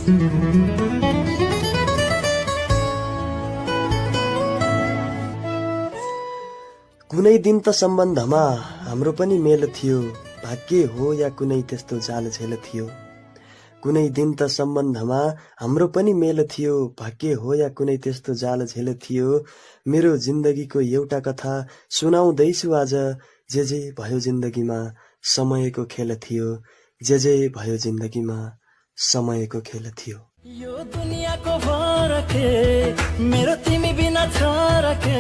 कुनै दिन त सम्बन्धमा हाम्रो पनि मेल थियो, भाग्य हो या कुनै त्यस्तो जाल झेल थियो। कुनै दिन त सम्बन्धमा हाम्रो पनि मेल थियो, भाग्य हो या कुनै त्यस्तो जाल झेल थियो। मेरो जिन्दगीको एउटा कथा सुनाउँदैछु आज, जे भयो जिन्दगीमा समयको खेल थियो, जे भयो जिन्दगीमा समयको खेल थियो। यो दुनियाँको भरके मेरो तिमी बिना छ रके,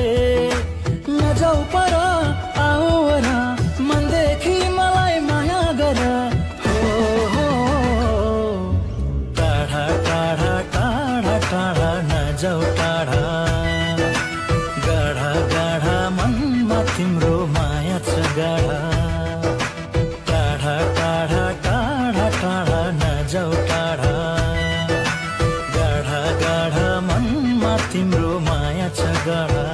नजाऊ पर आऊ र मनदेखि मलाई माया गर। हो टाढा टाढा टाढा टाढा नजाऊ टाढा, गाढा गाढा मनमा तिम्रो माया छ गाढा। टाढा टाढा टाढा टाढा नजाऊ टाढा, गाढा गाढा मनमा तिम्रो माया छ गाढा।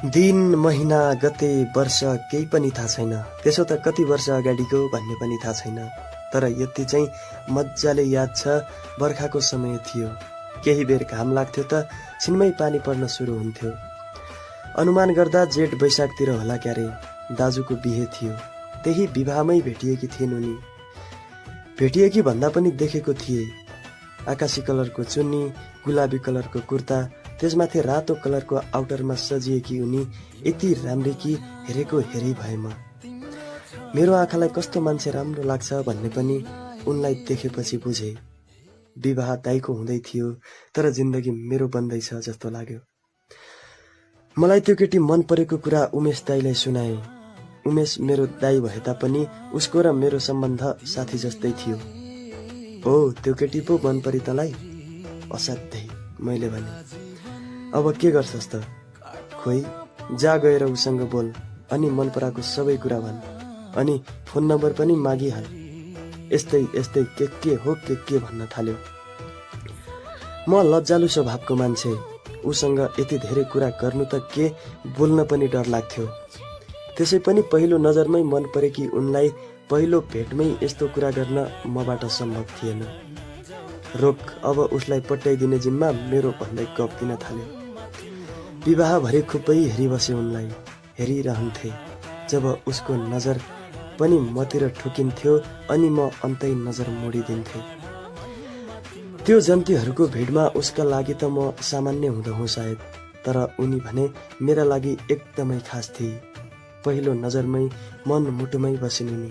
दिन, महिना, गते, वर्ष केही पनि थाहा छैन। त्यसो त कति वर्ष अगाडिको भन्ने पनि थाहा छैन। तर यति चाहिँ मजाले याद छ, बर्खाको समय थियो। केही बेर घाम लाग्थ्यो त छिनमै पानी पर्न सुरु हुन्थ्यो। अनुमान गर्दा जेठ वैशाखतिर होला क्यारे। दाजुको बिहे थियो, त्यही विवाहमै भेटिएकी थिइन् उनी। भेटिएकी भन्दा पनि देखेको थिए। आकाशी कलरको चुन्नी, गुलाबी कलरको कुर्ता, त्यसमाथि रातो कलरको आउटरमा सजिएकी उनी यति राम्री कि हेरेको हेरै भए म। मेरो आँखालाई कस्तो मान्छे राम्रो लाग्छ भन्ने पनि उनलाई देखेपछि बुझे। विवाह दाइको हुँदै थियो, तर जिन्दगी मेरो बन्दैछ जस्तो लाग्यो। मलाई त्यो केटी मन परेको कुरा उमेश दाइलाई सुनाए। उमेश मेरो दाइ भए तापनि उसको र मेरो सम्बन्ध साथी जस्तै थियो। हो, त्यो केटी पो मन परि तँलाई? असाध्यै, मैले भने। अब के गर्छस् त? खोइ, जा गएर उसँग बोल, अनि मन पराएको सबै कुरा भन्, अनि फोन नम्बर पनि मागिहाल। यस्तै यस्तै के हो के भन्न थाल्यो। म लज्जालु स्वभावको मान्छे, उसँग यति धेरै कुरा गर्नु त के, बोल्न पनि डर लाग्थ्यो। त्यसै पनि पहिलो नजरमै मन परेकी उनलाई पहिलो भेटमै यस्तो कुरा गर्न मबाट सम्भव थिएन। रोक, अब उसलाई पट्याइदिने जिम्मा मेरो भन्दै गफ दिन थाल्यो। विवाहभरि खुबै हेरिबसे उनलाई, हेरिरहन्थे। जब उसको नजर पनि मतिर ठोकिन्थ्यो अनि म अन्तै नजर मोडिदिन्थे। त्यो जन्तीहरूको भिडमा उसका लागि त म सामान्य हुँदहुँ सायद, तर उनी भने मेरा लागि एकदमै खास थिए। पहिलो नजरमै मन मुटुमै बसिन् उनी।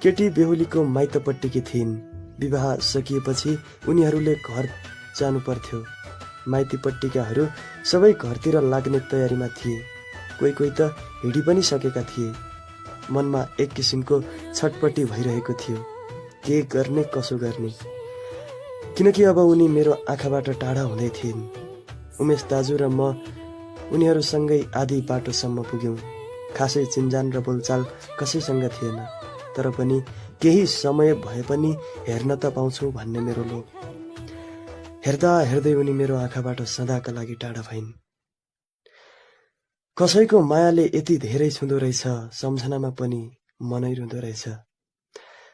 केटी बेहुलीको माइतपट्टिकी थिइन्। विवाह सकिएपछि उनीहरूले घर जानु पर्थ्यो। माइतीपट्टिकाहरू सबै घरतिर लाग्ने तयारीमा थिए। कोही कोही त हिँडी पनि सकेका थिए। मनमा एक किसिमको छटपटी भइरहेको थियो, के गर्ने कसो गर्ने, किनकि अब उनी मेरो आँखाबाट टाढा हुँदै थिइन्। उमेश दाजु र म उनीहरूसँगै आधी बाटोसम्म पुग्यौं। खासै चिन्जान र बोलचाल कसैसँग थिएन, तर पनि केही समय भए पनि हेर्न त पाउँछु भन्ने मेरो लोभ। हेर्दा हेर्दै उनी मेरो आँखाबाट सदाका लागि टाढा भइन्। कसैको मायाले यति धेरै छुँदो रहेछ, सम्झनामा पनि मनै रुँदो रहेछ।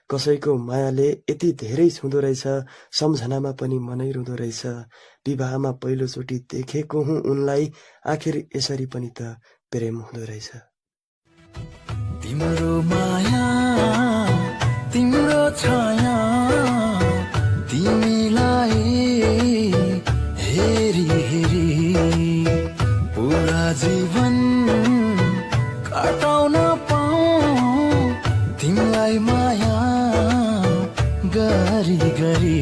कसैको मायाले यति धेरै छुँदो रहेछ, सम्झनामा पनि मनै रुँदो रहेछ। विवाहमा पहिलोचोटि देखेको हुँ उनलाई, आखिर यसरी पनि त प्रेम हुँदो रहेछ। तिम्रो माया, तिम्रो छाया, तिमीलाई हेरी हेरी पुरा जीवन काटाउन पाऊँ, तिमीलाई माया गरी गरी।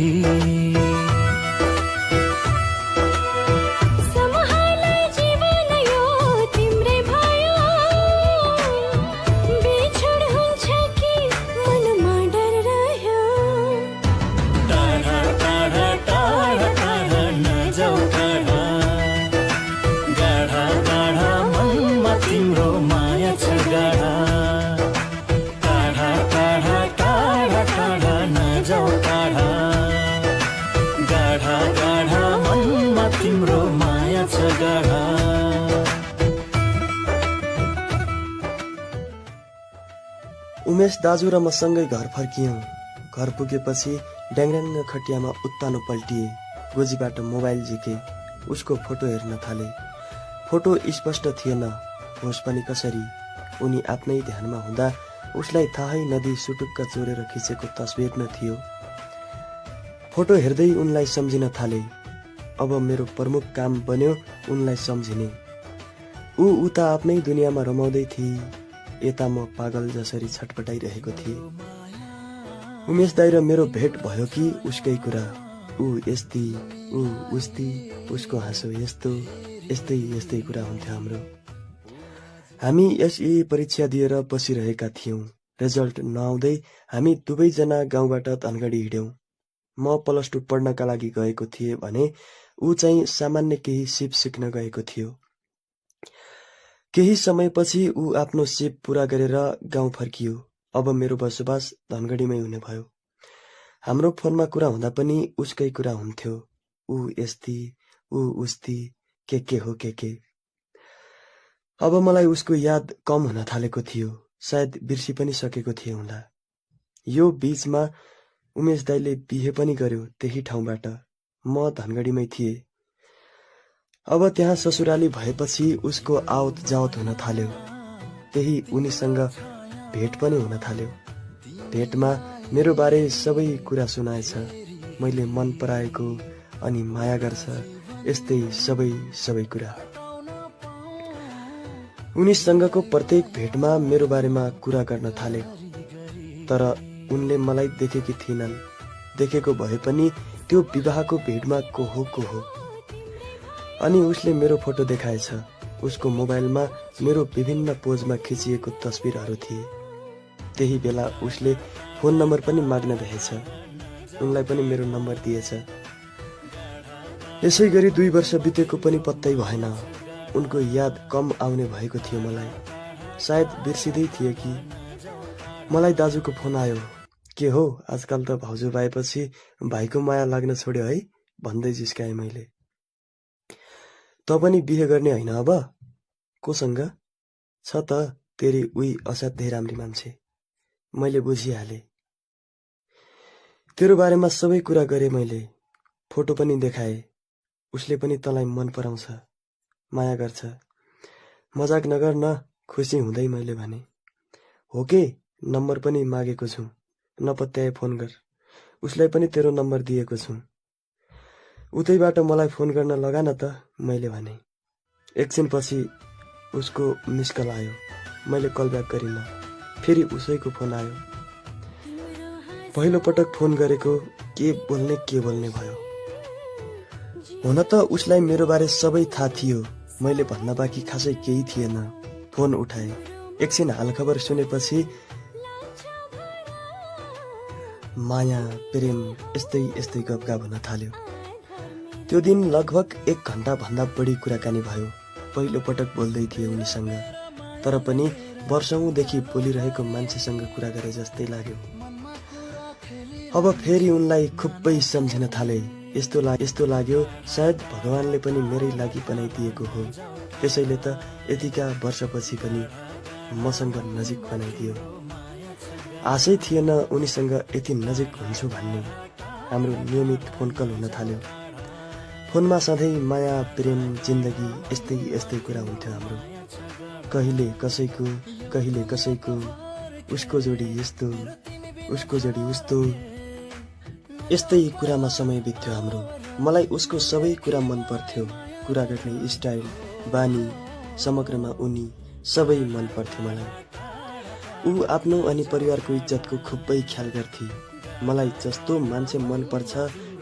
उमेश दाजु र म सँगै घर फर्कियौं। घर पुगेपछि ड्याङ्ग्याङ्ग खटियामा उत्तानो पल्टिए। गोजीबाट मोबाइल झिके। उसको फोटो हेर्न थाले। फोटो स्पष्ट थिएन, होस् पनि कसरी। उनी आफ्नै ध्यानमा हुँदा उसलाई थाहै नदिई सुटुक्क चोरेर खिचेको तस्बिर न थियो। फोटो हेर्दै उनलाई सम्झिन थाले। अब मेरो प्रमुख काम बन्यो उनलाई सम्झिने। ऊ उता आफ्नै दुनियाँमा रमाउँदै थिए, यता म पागल जसरी छटपटाइरहेको थिएँ। उमेश दाइ र मेरो भेट भयो कि उसकै कुरा। ऊ यस्ती, ऊ उस्ती, उसको हाँसो यस्तो, यस्तै यस्तै कुरा हुन्थ्यो हाम्रो। हामी एसई परीक्षा दिएर बसिरहेका थियौं। रिजल्ट नआउँदै हामी दुवैजना गाउँबाट धनगढी हिँड्यौं। म +2 पढ्नका लागि गएको थिएँ भने ऊ चाहिँ सामान्य केही सिप सिक्न गएको थियो। केही समयपछि ऊ आफ्नो सिप पूरा गरेर गाउँ फर्कियो। अब मेरो बसोबास धनगढीमै हुने भयो। हाम्रो फोनमा कुरा हुँदा पनि उसकै कुरा हुन्थ्यो। ऊ यस्ती, ऊ उस्ती, के हो के। अब मलाई उसको याद कम हुन थालेको थियो। सायद बिर्सी पनि सकेको थिए होला। यो बीचमा उमेश दाइले बिहे पनि गर्यो त्यही ठाउँबाट। म धनगढीमै थिएँ। अब त्यहाँ ससुराली भएपछि उसको आवत जावत हुन थाल्यो। त्यही उनीसँग भेट पनि हुन थाल्यो। भेटमा मेरो बारे सबै कुरा सुनाएछ। मैले मन पराएको अनि माया गर्छ, यस्तै सबै कुरा। उनीसँगको प्रत्येक भेटमा मेरो बारेमा कुरा गर्न थाले। तर उनले मलाई देखेकी थिएनन्। देखेको भए पनि त्यो विवाहको भेटमा को हो। अनि उसले मेरो फोटो देखाएछ। उसको मोबाइलमा मेरो विभिन्न पोजमा खिचिएको तस्बिरहरू थिए। त्यही बेला उसले फोन नम्बर पनि माग्न भएछ। उनलाई पनि मेरो नम्बर दिएछ। यसै गरी 2 वर्ष बितेको पनि पत्तै भएन। उनको याद कम आउने भएको थियो मलाई। सायद बिर्सिँदै थिए कि। मलाई दाजुको फोन आयो। के हो आजकल त भाउजू भएपछि भाइको माया लाग्न छोड्यो है भन्दै जिस्काएँ मैले। त पनि बिहे गर्ने होइन अब? कोसँग? छ त तेरी उही असाध्यै राम्री मान्छे। मैले बुझिहालेँ। तेरो बारेमा सबै कुरा गरेँ मैले। फोटो पनि देखाएँ। उसले पनि तँलाई मन पराउँछ, माया गर्छ। मजाक नगर न, खुसी हुँदै मैले भने। हो के, नम्बर पनि मागेको छु। नपत्याए फोन गर। उसलाई पनि तेरो नम्बर दिएको छु। उतैबाट मलाई फोन गर्न लगा न त, मैले भने। एकछिनपछि उसको मिस कल आयो। मैले कल ब्याक गरिनँ। फेरि उसैको फोन आयो। पहिलो पटक फोन गरेको के बोल्ने भयो। हुन त उसलाई मेरो बारे सबै थाहा थियो। मैले भन्न बाँकी खासै केही थिएन। फोन उठाए। एकछिन हालखबर सुनेपछि माया, प्रेम यस्तै गफगाफ हुन थाल्यो। त्यो दिन लगभग 1 घण्टा भन्दा बढी कुराकानी भयो। पहिलो पटक बोल्दै थिए उनीसँग। तर पनि वर्षौंदेखि बोलिरहेको मान्छेसँग कुरा गरे जस्तै लाग्यो। अब फेरि उनलाई खुबै सम्झिन थाले। यस्तो लाग्यो सायद भगवानले पनि मेरै लागि बनाइदिएको हो। त्यसैले त यतिका वर्षपछि पनि मसँग नजिक बनाइदियो। आशै थिएन उनीसँग यति नजिक हुन्छु भन्ने। हाम्रो नियमित फोन कल हुन थाल्यो। फोनमा सधैँ माया, प्रेम, जिन्दगी यस्तै कुरा हुन्थ्यो हाम्रो। कहिले कसैको, उसको जोडी यस्तो, उसको जोडी उस्तो, यस्तै कुरामा समय बित्थ्यो हाम्रो। मलाई उसको सबै कुरा मन पर्थ्यो। कुरा गर्ने स्टाइल, बानी, समग्रमा उनी सबै मन पर्थ्यो मलाई। ऊ आफ्नो अनि परिवारको इज्जतको खुबै ख्याल गर्थे। मलाई जस्तो मान्छे मन पर्छ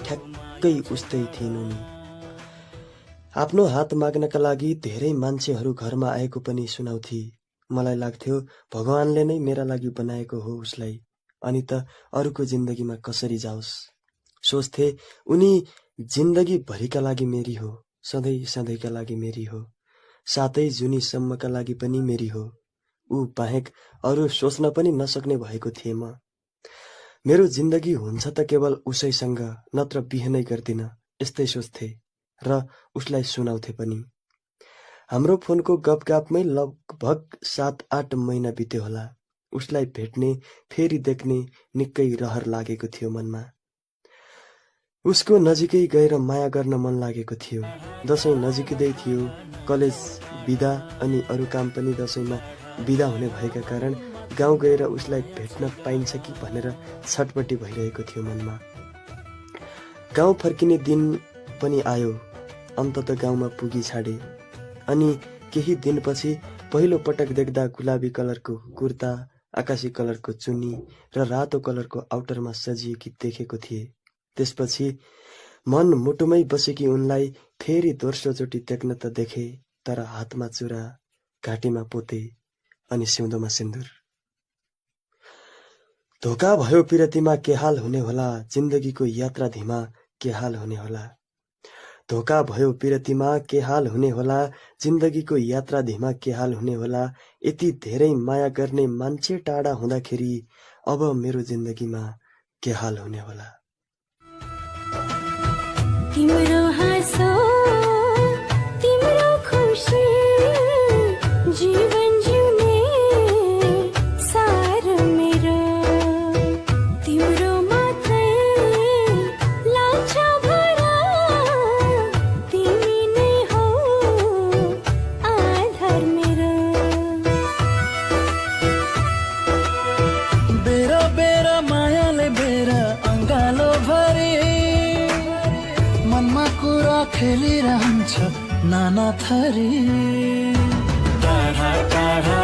ठ्याक्कै उस्तै थिइन् उनी। आफ्नो हात माग्नका लागि धेरै मान्छेहरू घरमा आएको पनि सुनाउँथे। मलाई लाग्थ्यो भगवानले नै मेरा लागि बनाएको हो उसलाई, अनि त अरूको जिन्दगीमा कसरी जाओस्। सोच्थे उनी जिन्दगी भरिका लागि मेरी हो, सधैँका लागि मेरी हो, सातै जुनीसम्मका लागि पनि मेरी हो। ऊ बाहेक अरू सोच्न पनि नसक्ने भएको थिएँ म। मेरो जिन्दगी हुन्छ त केवल उसैसँग, नत्र बिहे नै गर्दिन, यस्तै सोच्थे र उसलाई सुनाउँथे पनि। हाम्रो फोनको गफगाफमै लगभग 7-8 महिना बित्यो होला। उसलाई भेट्ने फेरि देख्ने निकै रहर लागेको थियो मनमा। उसको नजिकै गएर माया गर्न मन लागेको थियो। दसैँ नजिकै थियो, कलेज बिदा अनि अरू काम पनि दसैँमा बिदा हुने भएका कारण गाउँ गएर उसलाई भेट्न पाइन्छ कि भनेर छटपटी भइरहेको थियो मनमा। गाउँ फर्किने दिन पनि आयो। अन्ततः गाउँमा पुगी छाडे। अनि केही दिनपछि पहिलो पटक देख्दा गुलाबी कलरको कुर्ता, आकाशी कलरको चुन्नी र रातो कलरको आउटरमा सजिएकी देखेको थिए। त्यसपछि मन मुटुमै बसेकी उनलाई फेरि दोस्रोचोटि देख्न त देखे, तर हातमा चुरा, घाँटीमा पोते अनि सिउँदोमा सिन्दुर। धोका भयो पिरतीमा के हाल हुने होला, जिन्दगीको यात्रा धीमा के हाल हुने होला। धोका भयो पिरतीमा के हाल हुने होला, जिन्दगीको यात्रा धीमा के हाल हुने होला। यति धेरै माया गर्ने मान्छे टाढा हुँदाखेरि अब मेरो जिन्दगीमा के हाल हुने होला। तिम्रो हाँसो, तिम्रो खुसी, जीवन जिउने सार मेरो। तिम्रो मात्रै लाग्छ भरा, तिमी नै हौ आधार मेरो। बेरा बेरा मायाले बेरा अङ्गालो भरे, मनमा कुरा खेलिरहन्छ नाना थरी। टाढा टाढा